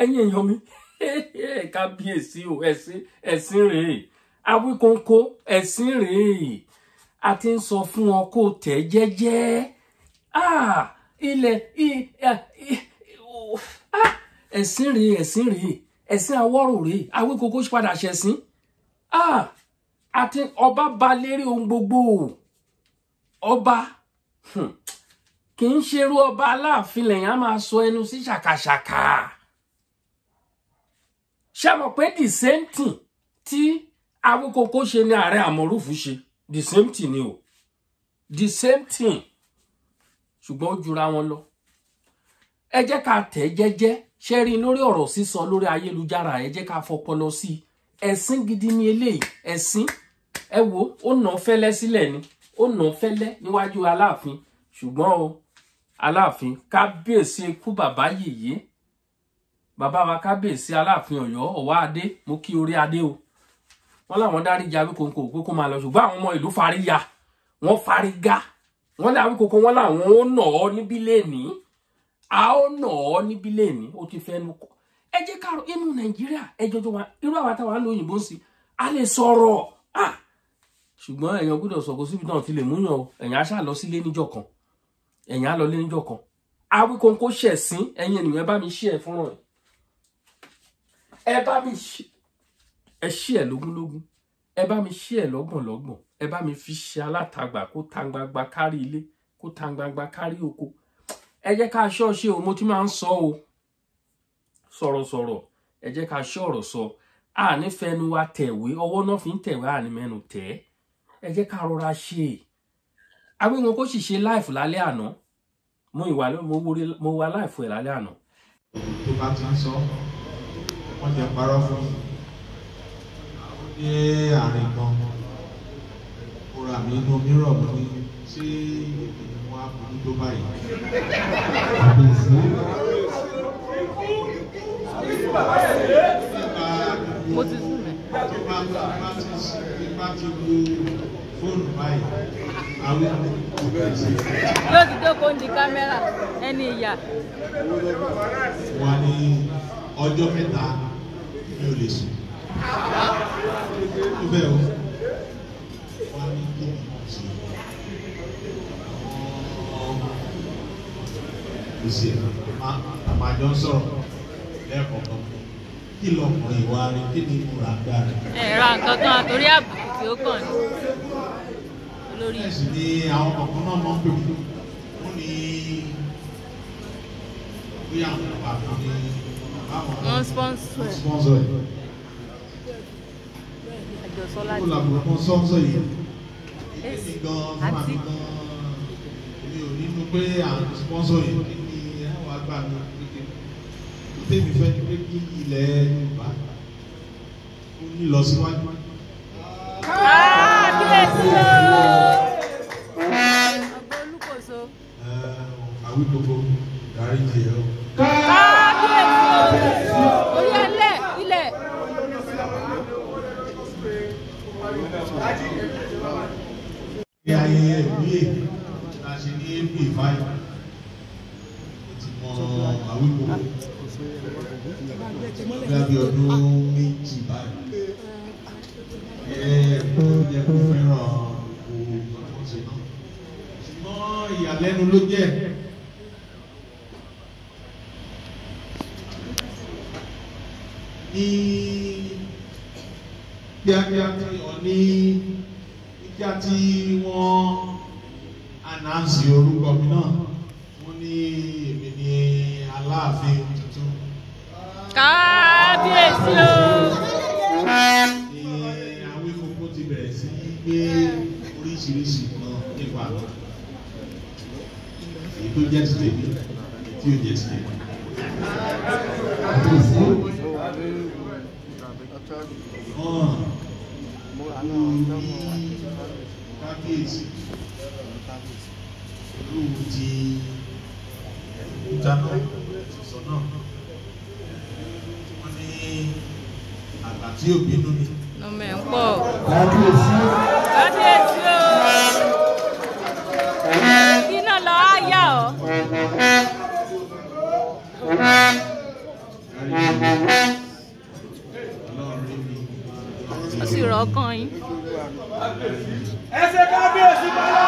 ẹ̀yin èèyàn mi kábíyèsí o ẹ̀sìn rèé Awíkonko ẹ̀sìn rèé a ti ń sọ fún ọ kó tẹ̀ jẹ́jẹ́ ilẹ̀ ẹ̀sìn rèé ẹ̀sìn Awórò rèé Awíkonko padà ṣẹ̀sìn àti ọba ba lérí ohun gbogbo ọba kì í ṣerú ọba Aláàfin lẹ́yìn á máa sọ ẹnu sí ṣàkàṣàkà ṣé mọ̀ pé the same thing tí Awíkonko ṣe ní Ààrẹ Àmọ̀rúfù ṣe the same thing ni o the same thing ṣùgbọ́n ó jura wọn lọ ẹ jẹ́ ká tẹ̀ jẹ́jẹ́ ṣe rí lórí ọ̀rọ̀ sísọ lórí ayélujára ẹ jẹ́ ká fọpọlọ sí ẹ̀sìn gidi ní eléyìí ẹ̀sìn ẹ wo ó nà fẹ́lẹ́ sílẹ̀ ni ó nà fẹ́lẹ́ níwájú Aláàfin ṣùgbọ́n o Aláàfin kábíyèsí ikú bàbá yèyé bàbá wa kábíyèsí Aláàfin Ọ̀yọ́ ọwá adé mo kí orí adé o wọ́n láwọn dáríjì Awíkonko pé kó máa lọ ṣùgbọ́n àwọn ọmọ ìlú fariya wọ́n fariga wọ́n lé Awíkonko wọ́n láwọn ó nà ọ́ níbí lẹ́ni a ó nà ọ́ níbí lẹ́ni ó ti fẹ́nu kọ́ ẹ jẹ́ ká inú Nàìjíríà ẹjọ́ tó wà irú àwọn àtàwọn alóyìnbó sí a lè sọ̀rọ̀ ṣùgbọ́n èèyàn gbọ́dọ̀ sọ kó síbi náà ti lè múyàn o èèyàn á ṣáà lọ sílé níjọ́ kan èèyàn á lọ lé níjọ́ kan Awíkonko ṣẹ̀sín ẹ̀yin ènìyàn ẹ bá mi ṣí ẹ fúnrán ẹ bá mi ṣí ẹ ṣí ẹ lógúnlógún ẹ bá mi ṣí ẹ lọ́gbọ̀nlọ́gbọ̀n ẹ bá mi fi ṣe alátagbà kó tangbangba kárí ilé kó tangbangba kárí oko ẹ jẹ́ ká ṣọ́ọ̀ṣe o mo ti máa ń sọ o sọ̀rọ̀sọ̀rọ̀ ẹ jẹ́ ká ṣọ́ọ̀rọ̀ sọ àní fẹnu wa tẹ̀wé ọwọ́ náà fi ń tẹ̀wé àní mẹ́nu tẹ̀ ẹ jẹ́ ká rọra ṣe Awíkonko sì ṣe láìfù lálẹ́ àná mo wà láìfù ẹ̀ lálẹ́ àná. tó bá ti ń sọ wọ́n jẹ́ parọ́ fún ní àárín kan kóra mi inú mìíràn mú ní tí wọ́n á burú tó báyìí. mo ti sùn mẹ́. tó bá ti lu fóònù báyìí Awíkonko yóò ti jókòó ní kámẹ́rà ẹni ìyá. wọ́n ní ọjọ́ mẹ́ta mi ò lè sùn. tó bẹ́ẹ̀ o wọ́n ní kí ni mo ṣe kò sí àmàjọ sọ̀rọ̀ lẹ́ẹ̀kọ̀ọ̀kan kí lọkùnrin wa rí kí ni ìmúra gbá rẹ̀. ra nǹkan kan àtòrí àbùkù tí ó kàn ní olórí. ẹ̀sìn ni àwọn kọ̀ọ̀kan náà máa ń pè mí wọ́n ní bí àwọn bàbá mi wọ́n sponsor ẹ̀. àjọsọ́lá kó làbùrọ̀ kan sponsor yìí èyí gan-an fún àmì gan-an èmi ò nínú pé àwọn sponsor yìí ní àwọn àgbà mi kékeré tó tèmi fẹ́ ni pé kí ilẹ̀ Yorùbá ó ní lọ síwájú. kílẹ̀sì o. ọgbọ́n Olúkòso. Awíkonko dáríjì ẹ o. kílẹ̀sì o. orí ẹlẹ́ ilẹ̀. ní ayẹyẹ ìwúyè ta ṣe ní april 5 ti mọ Awíkonko bí ọdún méjì báyìí kó jẹ́ kó fẹ́ràn òun ọ̀sẹ̀ náà ṣùgbọ́n ìyàlẹ́nu ló jẹ́ ní kíákíá ní kíá tí wọ́n announce orúkọ mi náà wọ́n ní èmi ní Aláàfin tuntun. kábíyèsí o. ní Awíkonko ti bẹ̀rẹ̀ sí gbé oríṣiríṣi kan nípa èyí tó jẹ́ ti tèmi tí ó jẹ́ ti tèmi. Kábíyèsí olóhùn ti ìdáná ìsọ náà wọ́n ní àgbà tí ò bínú ni. ọmọ ẹ̀ ń pọ̀. kábíyèsí o. iná lọ á yá ọ. ó sì rọ ọkàn yín. Ẹsẹ̀ kábíyèsí bàbá.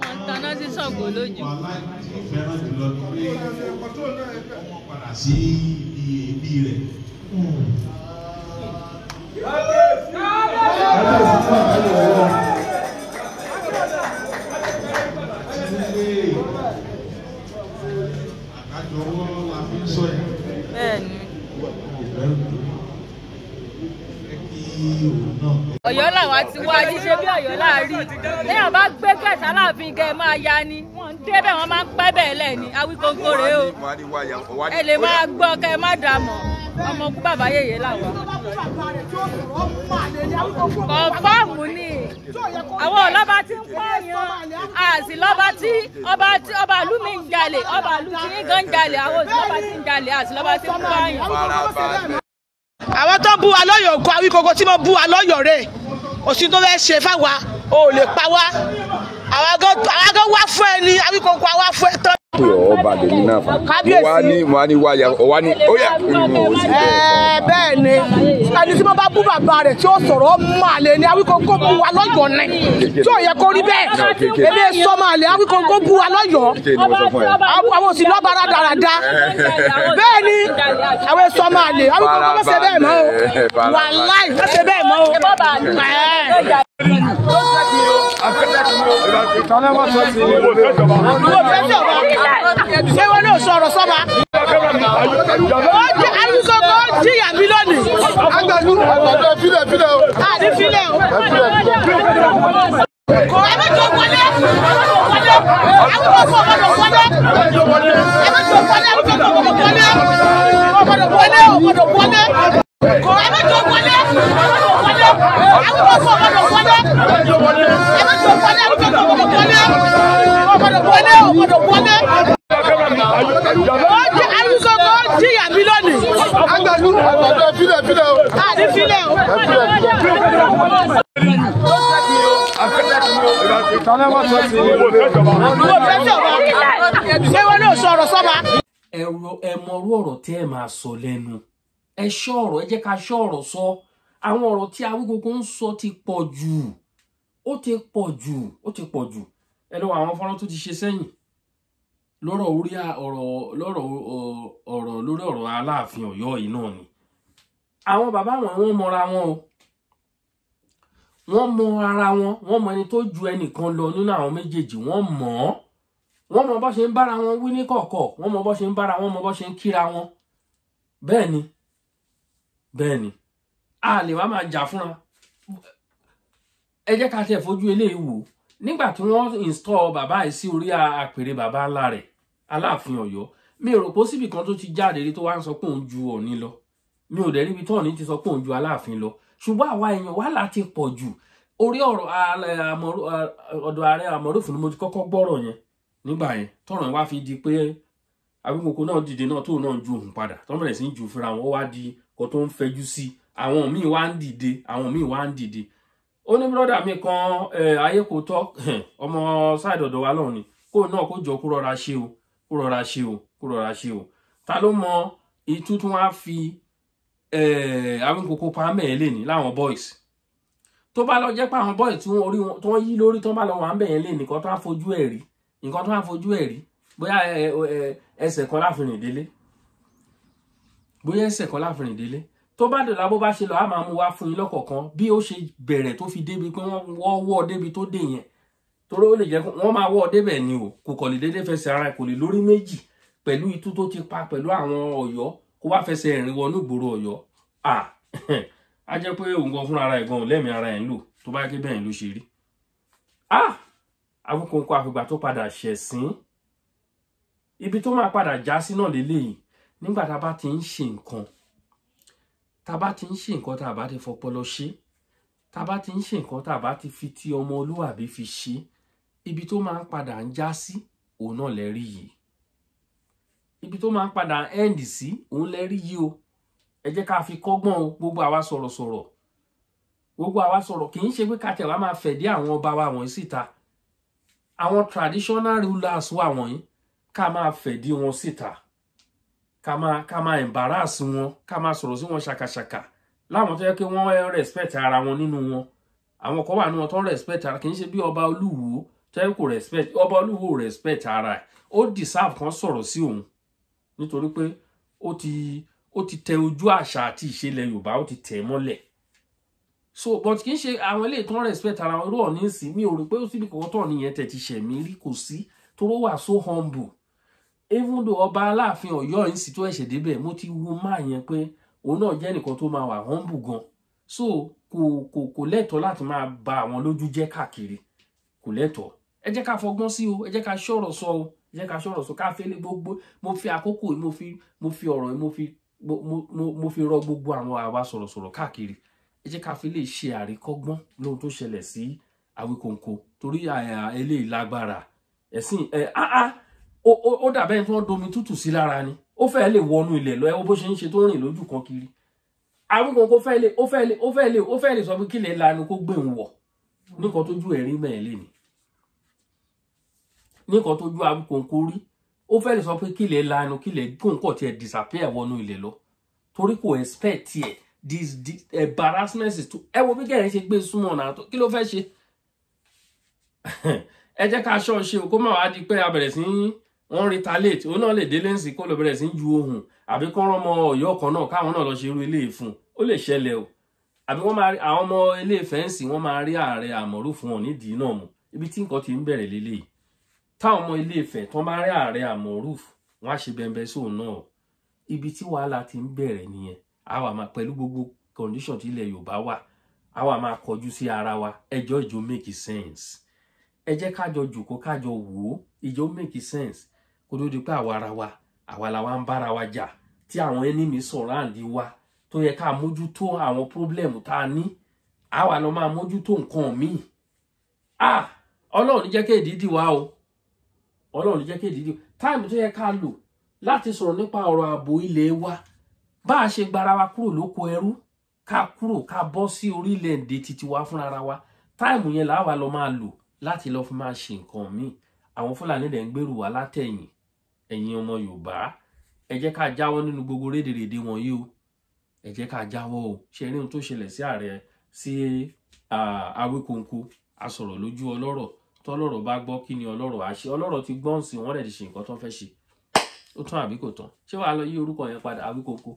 Wọ́n taná sí Ṣàngó lójú. Fẹ́ràn jùlọ ni pé wọ́n padà sí ibi rẹ̀. Àkájọwọ́ la fi ń sọ ẹ̀. Bẹ́ẹ̀ni. Òun náà. Ọ̀yọ́ làwa ti wá jíṣe bí Ọ̀yọ́ láàrí léèyàn bá gbé kẹta láàfin kẹ máa ya ni wọ́n ń débẹ̀ wọ́n máa ń pẹ́ bẹ́ẹ̀ lẹ̀ ní Awíkóńkó rèé o ẹ lè máa gbọ́ kẹ má dà mọ́ ọmọ kú bàbá yèyé làwa. Kọ̀fọ́ọ̀mù ni àwọn ọlọ́ba ti ń pààyàn àti lọ́ba tí ọba ìlú mi ń jalè ọba ìlú tí yín gan ń jalè àwọn òsì lọ́ba tí ń jalè àti lọ́ba tí ń pààyàn. Àwọn tó bú wa lọ́yọ̀ òkú Awíkóńkó tí mo bú wa lọ́yọ̀ rẹ̀ òsì tó fẹ́ ṣe fáwa ò lè pa wá àwọn agán wá fún ẹ ní Awíkóńkó àwa fún ẹ tán. Ọba lèmi náà fà wá ní wáyà ọwá ní ó yà bẹ́ẹ̀ ni ẹni tí mo bá bú bàbá rẹ̀ tí ó sọ̀rọ̀ máa lè ní Awíkóńkó bú wa lọ́yọ̀ ní tí ò yẹ kó rí bẹ́ẹ̀ ebi sọ máa lè Awíkóńkó bú wa lọ́yọ̀ àwọn òsì lọ́ba rádaràda bẹ́ẹ̀ ni àwọn sọ máa lè Awíkóńkó má ṣe bẹ́ẹ̀ mọ́ o wàláì má ṣe bẹ́ẹ̀ mọ́ o. Ṣé wọn náà sọ̀rọ̀ sọ́ba? Awíkóńkó jìyà mi lónìí. Fílẹ̀ o. Àní fílẹ̀ o. Kò ẹ mẹ́jọ wọlé. Awíkóńkó ọmọdé wọlé. Ẹ mẹ́jọ wọlé. Awíkóńkó ọmọdé wọlé. Ọmọdé wọlé. Kò ẹ mẹ́jọ wọlé. Awíkóńkó ọmọdé wọlé. Ẹ mẹ́jọ wọlé. Awíkóńkó ọmọdé wọlé. Ọmọdé wọlé. Awíkóńkó jìyà mi lónìí. Fílẹ̀ o. Àní fílẹ̀ o. Ṣé wọn náà sọ̀rọ̀ sọ́ba? Ẹ mọrú ọ̀rọ̀ tí ẹ máa sọ lẹ́nu. Ẹ ṣọ́ ọ̀rọ̀, ẹ jẹ́ ká ṣọ́ ọ̀rọ̀ sọ. Àwọn ọ̀rọ̀ tí Awíkóńkó ń sọ ti pọ̀ jù. Ó ti pọ̀ jù. Ẹ lọ àwọn fọ́nrán tó ti ṣe sẹ́yìn. Lọ́rọ̀ lórí ọ̀rọ̀ Aláàfin Ọ̀yọ́ yìí náà ni. Àwọn bàbá wọn mọra wọn o. Wọ́n mọ ara wọn, wọ́n mọ ẹni tó ju ẹnìkan lọ nínú àwọn méjèèjì, wọ́n mọ bó ṣe ń bára wọn wí ní kọ̀kọ̀, wọ́n mọ bó ṣe ń bára wọn, mọ bó ṣe ń kíra wọn. Bẹ́ẹ̀ ni a lè wá máa jà fúnra. Ẹ jẹ́ ká tẹ̀ fojú eléyìí wò. Nígbà tí wọ́n install bàbá yìí sí orí àpèrè bàbá ńlá rẹ̀ Aláàfin Ọ̀yọ́, mi ò rò pé síbì kan tó ti jáde rí tó wá ń sọ pé òun ju Ọ̀ọ̀ni lọ. Mi ò dẹ̀ ríbi tó Ọ̀ọ̀ni ti sọ pé òun ju Aláàfin lọ. Ṣùgbọ́n àwa èèyàn wà láti pọ̀ jù. Orí ọ̀rọ̀ ọ̀dọ̀ ààrẹ Àmọ̀rúfù ni mo ti kọ́kọ́ gbọ́rọ̀ yẹn nígbà yẹn tọ́rọ̀ yẹn wá fi di pé Awíkóńkó náà dìde náà tóun náà ju òun padà tó bẹ̀rẹ̀ sí ń ju fúnra wọn ó wá di kó tó ń fẹjú sí àwọn míì wá ń dìde ó ní brọ́dà mi kan ayé kò tọ́ ọmọ sáìdì ọ̀dọ̀ wa lọ́hùn ni kó náà kó jọ kó rọra ṣe o ta ló mọ itú tí wọ́n á fi Awíkóńkó pa mẹ́ẹ̀ ní láwọn boys tó bá lọ jẹ́ pé àwọn boys tí wọ́n yí lórí tó bá lọ wà ń bẹ̀yẹn lé nìkan tó á fojú ẹ̀ rí bóyá ẹsẹ̀ kan láfìrìn délé tó bá dọ̀la bó bá ṣe lọ á máa mú wá fún yín lọ́kọ̀ọ̀kan bí ó ṣe bẹ̀rẹ̀ tó fi débi pé wọ́n wọ́ débi tó dé yẹn torí ó lè jẹ́ wọ́n máa wọ́ débẹ̀ ni o kò kọ̀ lè dédé fẹsẹ̀ ara kò lè lórí méjì pẹ̀lú itú tó ti pa pẹ̀lú àwọn Ọ̀yọ́ kó wá fẹsẹ̀ rìn wọnú ìgboro Ọ̀yọ́ á jẹ́ pé òun gan fúnra ara ẹ̀ gan lẹ́mìí ara ẹ̀ ń lò tó bá ké bẹ́ẹ̀ ló ṣe rí. Awíkóńkó àfìgbà tó padà ṣẹ̀sín ibi tó máa padà já sí náà lélẹ́yìí nígbà tá a bá ti ń ṣe nǹkan tá a bá ti fọpọlọ ṣe tá a bá ti ń ṣe nǹkan tá a bá ti fi ti ọmọ olúwàbí fi ṣe ibi tó máa ń padà ń já sí òun náà lẹ́rí yìí ibi tó máa ń padà end sí òun lẹ́rí yìí o ẹ jẹ́ ká fi kọ́gbọ́n o gbogbo àwa sọ̀rọ̀ kì í ṣe pé ká tẹ̀ wá máa fẹ̀dí àwọn ọba wa wọ̀nyí síta àwọn traditional rulers wà wọ̀nyí ká máa fẹ̀dí wọn síta ká máa embarrass wọn, ká máa sọ̀rọ̀ sí wọn ṣàkàṣàkà láwọn tó yẹ kí wọ́n respect ara wọn nínú wọn. Àwọn kan wà nínú wọn tó respect ara, kì í ṣe bí ọba Olúwo tó yẹ kó respect. Ọba Olúwo respect ara ẹ̀, ó deserve kan sọ̀rọ̀ sí òun nítorí pé ó ti tẹ ojú àṣà àti ìṣẹ̀lẹ̀ Yorùbá, ó ti tẹ̀ mọ́lẹ̀. So but kì í ṣe àwọn eléyìí tó respect ara wọn. Irú Ọọ̀ni ìsìn mi ò rò pé ó síbi kankan tó nìyẹn tẹ̀ ti ṣẹ̀mí rí, kò sí, toró wà so humble. Even though ọba Aláàfin Ọ̀yọ́ ìsìn tó ẹ̀ṣẹ̀ débẹ̀, mo ti wo máa yẹn pé òun náà jẹ́ nìkan tó máa wà humble gan. So kò lẹ́tọ̀ọ́ láti máa ba àwọn lójú jẹ́ káàkiri, kò lẹ́tọ̀ọ́. Ẹ jẹ́ ká fọgbọ́n sí o, ẹ jẹ́ ká ṣọ̀rọ̀ sọ o, ẹ jẹ́ ká ṣọ̀rọ̀ sọ, ká fẹ́lẹ́ gbogbo. Mo fi àkókò mo fi ọ̀rọ̀ mo fi rọ gbogbo àwọn àwa sọ̀rọ̀sọ̀rọ̀ káàkiri. Ẹ jẹ́ ká fi lè ṣe àríkọ́gbọ́n lóhun tó ṣẹlẹ̀ sí Awíkonko, torí eléyìí lágbára. Ẹ̀sìn ó dàbẹ́ tí wọ́n domi tútù sí lára ni. Ó fẹ́ lè wọnú ilẹ̀ lọ, ẹ wo bó ṣe ń ṣe tó rìn lójú kan kiri. Awíkonko ó fẹ́ lè sọ pé kí lè lanu kó gbé òun wọ̀ nìkan tójú ẹ̀rí mẹ́ẹ̀lẹ́ ni. Nìkan tójú Awíkonko rí, ó fẹ́ lè sọ pé kí lè lanu, kí lè kóńkọ̀ tí ẹ disappear wọnú ilẹ̀ lọ, torí kò expect ẹ̀. This embarrassment is too. Ẹ wo bí gẹ̀rẹ́ ṣe gbé súnmọ́ náà tó, kí ló fẹ́ ṣe? Ẹ jẹ́ ká ṣọ́ ṣe o, kó má wá di pé a bẹ̀rẹ̀ sí wọ́n retaliate. Òun náà lè délé ńsìn kó lọ bẹ̀rẹ̀ sí ju ohùn, àbí kọ́ ọmọ Ọ̀yọ́ kan náà káwọn náà lọ ṣe irú ilé fún. Ó lè ṣẹlẹ̀ o. Àbí wọ́n máa rí àwọn ọmọ ilé fẹ́ǹsì, wọ́n máa rí ààrẹ Àmọ̀rú fún wọn nídìí náà mú. Ibi tí nǹkan ti ń bẹ̀rẹ̀ lélẹ́yìí. Táwọn ọmọ ilé Ifẹ̀ tó bá rí ààrẹ Àmọ̀rú, wọ́n á ṣe bẹ̀m̀bẹ̀ sóun náà. Ibi tí wàhálà ti ń bẹ̀rẹ̀ nìyẹn. Àwa máa pẹ̀lú gbogbo condition tí ilẹ̀ Yorùbá wà, àwa máa kọjú sí ara wa. Ẹjọ́ ìjọ make sense. Ẹ jẹ́ kájọ jùkọ́ kájọ wò ó, ìjọ make sense. Kó tó di pé àwa la wa ń bára wa jà, tí àwọn enemy surround wa, tó yẹ ká mójútó àwọn problem tá a ní. Àwa lọ máa mójútó nǹkan míì. Ọlọ́run ní jẹ́ kí èdìdì wá o. Ọlọ́run ní jẹ́ kí èdìdì. Time tó yẹ ká lò láti sọ̀rọ̀ nípa ọ̀rọ̀ ààbò ilé wa, bá a ṣe gbára wa kúrò lóko ẹrú, ká bọ́ sí orílẹ̀-èdè títí wa fúnra wa. Time yẹn làwa lọ máa lò láti lọ fi máa ṣe nǹkan míì. Àwọn Fúlàní dẹ̀ ń gbèrú wa látẹ̀yìn. Ẹ̀yin ọmọ Yorùbá, ẹ jẹ́ ká jáwọ́ nínú gbogbo rédèrèdè wọ̀nyí o. Ẹ jẹ́ ká jáwọ́ o. Ṣé rí ohun tó ṣẹlẹ̀ sí ààrẹ sí Awíkonko? A sọ̀rọ̀ lójú ọlọ́rọ̀. Tọ́lọ́rọ̀ bá gbọ́ kí ni ọlọ́rọ̀ á ṣe. Ọlọ́rọ̀ ti gbọ́n sí wọ́n dẹ̀ ti ṣe nǹkan tó fẹ́ ṣe. Ó tán àbí kò tán? Ṣé wàá lọ yí orúkọ yẹn padà Awíkonko?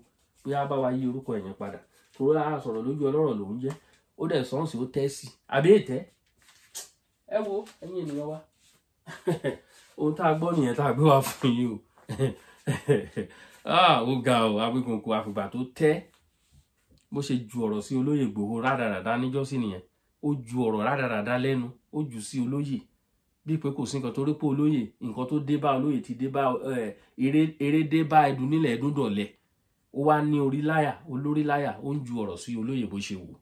Bí a bá wa yí orúkọ yẹn padà. Torí a sọ̀rọ̀ lójú ọlọ́rọ̀ lòún jẹ́. Ó dẹ̀ sọ́ọ̀sì ó tẹ́ sí. Àbí ètẹ́? Ẹ wo ẹ̀yin ènìyàn wa. Ohun tá a gbọ́ nìyẹn tá a gbé wá fún yín o. Ó ga o, Awíkonko àfìgbà tó tẹ́. Bó ṣe ju ọ̀rọ̀ sí olóyè Ìgbòho rádaràdá níjọ́sí nìyẹn. Ó ju ọ̀rọ̀ rádaràdá lẹ́nu, ó jù sí olóyè. Bí pé kò sí nǹkan torí pé olóyè, nǹkan tó dé bá olóyè ti dé bá eré dé bá ẹdun nílẹ̀ ẹdun dọ̀lẹ̀. Ó wá ní olórí láyà, ó ń ju ọ̀rọ̀ sí olóyè bó ṣe wù.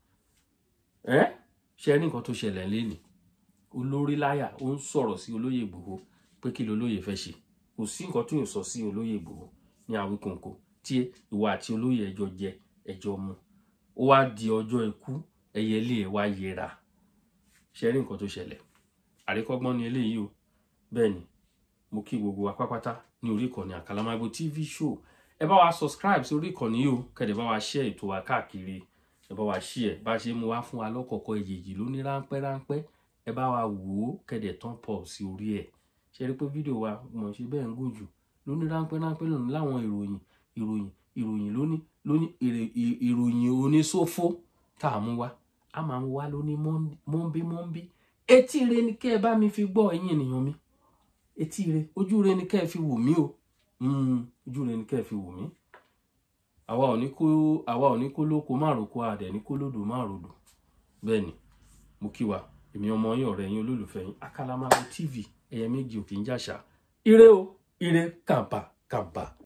Ṣé ní nǹkan tó ṣẹlẹ̀ lẹ́nìí? Olórí láyà ó ń sọ̀rọ̀ sí olóyè Ìgbòho pé kí lolóyè fẹ́ ṣe. Kò sí nǹkan tó ń sọ sí olóyè Ìgbòho ní Awíkonko tí ìwà àti olóyè ẹjọ́ jẹ ẹjọ́ mu. Ó wá di ọjọ́ ikú, ẹyẹlé ẹ̀ wá yẹra. Ṣé rí nǹkan tó ṣẹlẹ̀? Àríkọ́gbọ́n ni eléyìí o. Bẹ́ẹ̀ ni, mo kí gbogbo wa pátápátá ní orí ìkànnì Àkàlàmàgbò TV show. Ẹ bá wa subscribe sí orí ìkànnì yìí o, kẹ́dẹ̀ bá wa share ètò wa káàkiri. Ẹ bá wa share bá ṣe mú wá fún wa lọ́kọ̀ọ̀kọ̀ èjèèjì lóní ráńpẹ́. Ẹ bá wa wò ó, kẹ́dẹ̀ tán pọ̀ sí orí ẹ̀. Ṣé rí pé fídíò wa mọ̀ ṣe bẹ́ẹ̀ ń gùn jù lóní ráńpẹ́ lónìí láwọn ìròyìn lóní oníṣòfò tá a mú wá. A máa ń wá lóní mọ́ńbí. Etí ire ni kẹ́ ẹ bá mi fi gbọ́ ẹ̀yin ènìyàn mi. Etí ire, ojú ire ni kẹ́ ẹ fi wò mí o. Ojú ire ni kẹ́ ẹ fi wò mí. Àwa ò ní kó lóko má roko, àdẹ̀ ní kó lódò má rodò. Bẹ́ẹ̀ ni, mo kí wa. Èmi ọmọ yín, ọ̀rẹ́ yín, olólùfẹ́ yín, Àkàlàmàgbò TV, ẹyẹ méjì ò kì í jàṣà. Ire o, ire kàǹpà.